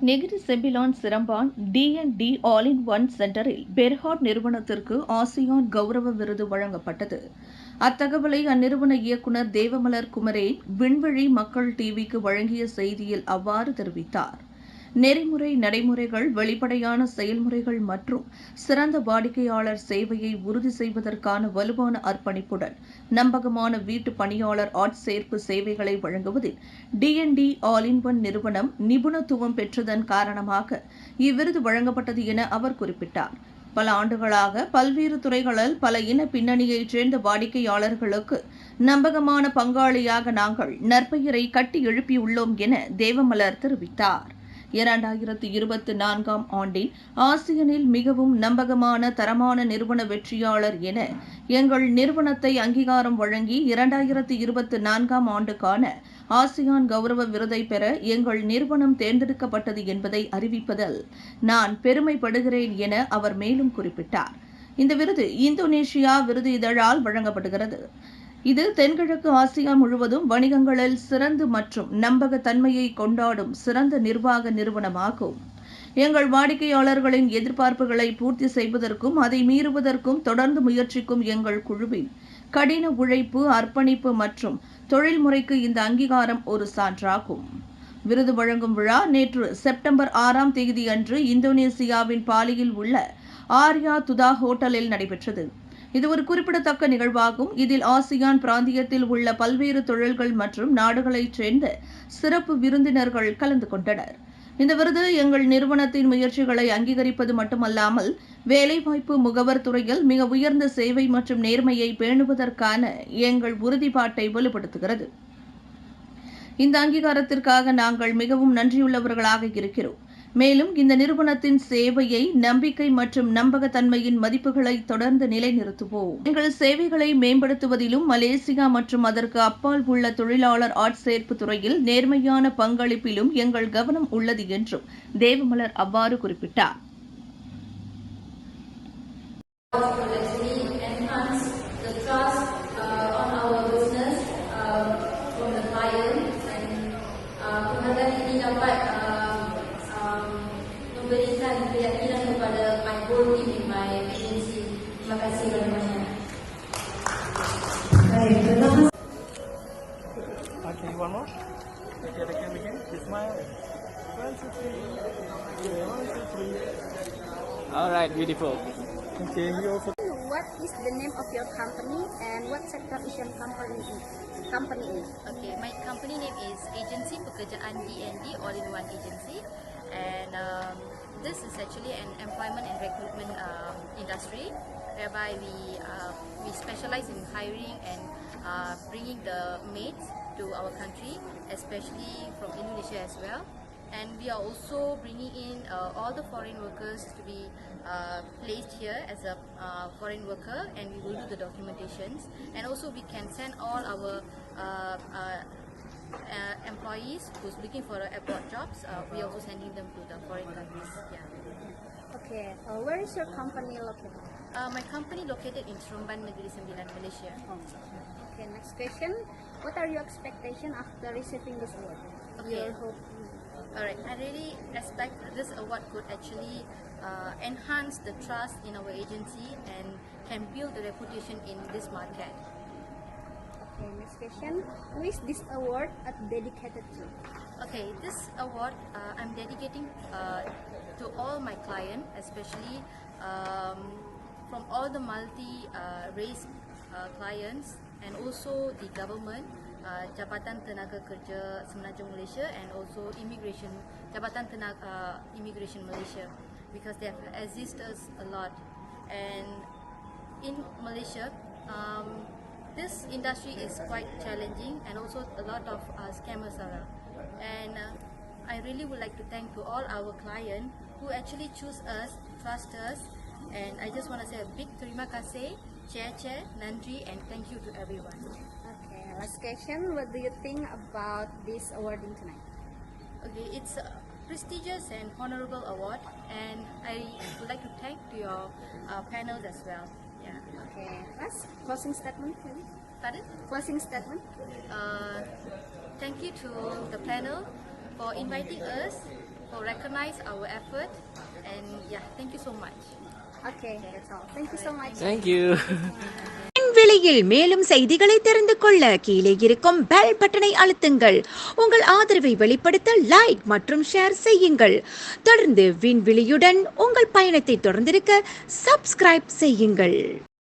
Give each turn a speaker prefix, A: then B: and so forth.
A: Negeri Sembilan Seremban D&D ஆல்-இன்-ஒன் சென்டரில் Berhad நிறுவனத்திற்கு ASEAN கௌரவ விருது வழங்கப்பட்டது. அத்தகவலை அந்நிறுவன இயக்குநர் தேவமலர் குமரேன் விண்வெளி மக்கள் டிவிக்கு வழங்கிய செய்தியில் அவ்வாறு தெரிவித்தார். நெறிமுறை நடைமுறைகள், வெளிப்படையான செயல்முறைகள் மற்றும் சிறந்த வாடிக்கையாளர் சேவையை உறுதி செய்வதற்கான வலுவான அர்ப்பணிப்புடன் நம்பகமான வீட்டு பணியாளர் ஆட்சேர்ப்பு சேவைகளை வழங்குவதில் D&D ஆல்-இன்-ஒன் நிறுவனம் நிபுணத்துவம் பெற்றதன் காரணமாக இவ்விருது வழங்கப்பட்டது என அவர் குறிப்பிட்டார். பல ஆண்டுகளாக பல்வேறு துறைகளில் பல இன பின்னணியைச் சேர்ந்த வாடிக்கையாளர்களுக்கு நம்பகமான பங்காளியாக நாங்கள் நற்பெயரை கட்டி எழுப்பியுள்ளோம் என தேவமலர் தெரிவித்தார். 2024 ஆண்டின் ஆசியனில் மிகவும் நம்பகமான தரமான நிறுவன வெற்றியாளர் என எங்கள் நிறுவனத்தை அங்கீகாரம் வழங்கி 2024 ஆண்டுக்கான ஆசியான் கௌரவ விருதை பெற எங்கள் நிறுவனம் தேர்ந்தெடுக்கப்பட்டது என்பதை அறிவிப்பதில் நான் பெருமைப்படுகிறேன் என அவர் மேலும் குறிப்பிட்டார். இந்த விருது இந்தோனேஷியா விருது இதழால் வழங்கப்படுகிறது. இது தென்கிழக்கு ஆசியா முழுவதும் வணிகங்களில் சிறந்த மற்றும் நம்பகத்தன்மையை கொண்டாடும் சிறந்த நிர்வாக நிறுவனமாகும். எங்கள் வாடிக்கையாளர்களின் எதிர்பார்ப்புகளை பூர்த்தி செய்வதற்கும் அதை மீறுவதற்கும் தொடர்ந்து முயற்சிக்கும் எங்கள் குழுவின் கடின உழைப்பு, அர்ப்பணிப்பு மற்றும் தொழில்முறைக்கு இந்த அங்கீகாரம் ஒரு சான்றாகும். விருது வழங்கும் விழா நேற்று செப்டம்பர் 6ஆம் தேதி அன்று இந்தோனேசியாவின் பாலியில் உள்ள ஆர்யா துதா ஹோட்டலில் நடைபெற்றது. இது ஒரு குறிப்பிடத்தக்க நிகழ்வாகும். இதில் ஆசியான் பிராந்தியத்தில் உள்ள பல்வேறு தொழில்கள் மற்றும் நாடுகளைச் சேர்ந்த சிறப்பு விருந்தினர்கள் கலந்து கொண்டனர். இந்த விருது எங்கள் நிறுவனத்தின் முயற்சிகளை அங்கீகரிப்பது மட்டுமல்லாமல் வேலைவாய்ப்பு, முகவர் துறையில் மிக உயர்ந்த சேவை மற்றும் நேர்மையை பேணுவதற்கான எங்கள் உறுதிப்பாட்டை வலுப்படுத்துகிறது. இந்த அங்கீகாரத்திற்காக நாங்கள் மிகவும் நன்றியுள்ளவர்களாக இருக்கிறோம். மேலும் இந்த நிறுவனத்தின் சேவையை, நம்பிக்கை மற்றும் நம்பகத்தன்மையின் மதிப்புகளை தொடர்ந்து நிலைநிறுத்துவோம். எங்கள் சேவைகளை மேம்படுத்துவதிலும் மலேசியா மற்றும் அதற்கு அப்பால் உள்ள தொழிலாளர் ஆட்சேர்ப்பு துறையில் நேர்மையான பங்களிப்பிலும் எங்கள் கவனம் உள்ளது என்றும் தேவமலர் அவ்வாறு குறிப்பிட்டார்.
B: Memberikan keyakinan kepada my whole team in my agency. Terima kasih banyak-banyak.
C: Okay, one more. Okay, the camera again. Smile. 1, 2, 3. 1, 2, 3. All right, beautiful. Okay, you also.
D: What is the name of your company and what sector is your company in?
E: Okay, my company name is Agency Pekerjaan D&D All-in-One Agency, and this is actually an employment and recruitment industry whereby we specialize in hiring and bringing the maids to our country, especially from Indonesia as well. And we are also bringing in all the foreign workers to be placed here as a foreign worker, and we will do the documentations, and also we can send all our employees who's looking for abroad jobs. We are also sending them to the foreign countries. Yeah.
D: Okay, where is your company located?
E: My company located in Seremban, Negeri Sembilan, Malaysia.
D: Okay, next question. What are your expectations after receiving this award?
E: Okay.
D: Your hope?
E: Alright, I really expect this award could actually enhance the trust in our agency and can build the reputation in this market.
D: Okay, next question. Who is this award dedicated to?
E: Okay, this award I'm dedicating to all my clients, especially from all the multi-race clients and also the government, Jabatan Tenaga Kerja Semenanjung Malaysia, and also Jabatan Tenaga Immigration Malaysia, because they have assisted us a lot. And in Malaysia, this industry is quite challenging, and also a lot of scammers around. And I really would like to thank to all our clients who actually choose us, trust us, and I just want to say a big terima kasih, Chair, Nandri, and thank you to everyone.
D: Okay, last question. What do you think about this awarding tonight?
E: Okay, it's a prestigious and honorable award, and I would like to thank to your panels as well. Yeah.
D: Okay, last closing statement, please.
E: Pardon?
D: Closing statement.
E: Thank you to the panel for inviting us for recognize our effort. And yeah, thank you so much.
D: Okay, that's all. Thank you so much.
C: Thank you.
F: விண்வெளியில் மேலும் செய்திகளை தெரிந்து கொள்ள கீழே இருக்கும் bell பட்டனை அழுத்துங்கள். உங்கள் ஆதரவை வெளிப்படுத்த லைக் மற்றும் ஷேர் செய்யுங்கள். தொடர்ந்து விண்வெளியுடன் உங்கள் பயணத்தை தொடர்ந்திருக்க சப்ஸ்கிரைப் செய்யுங்கள்.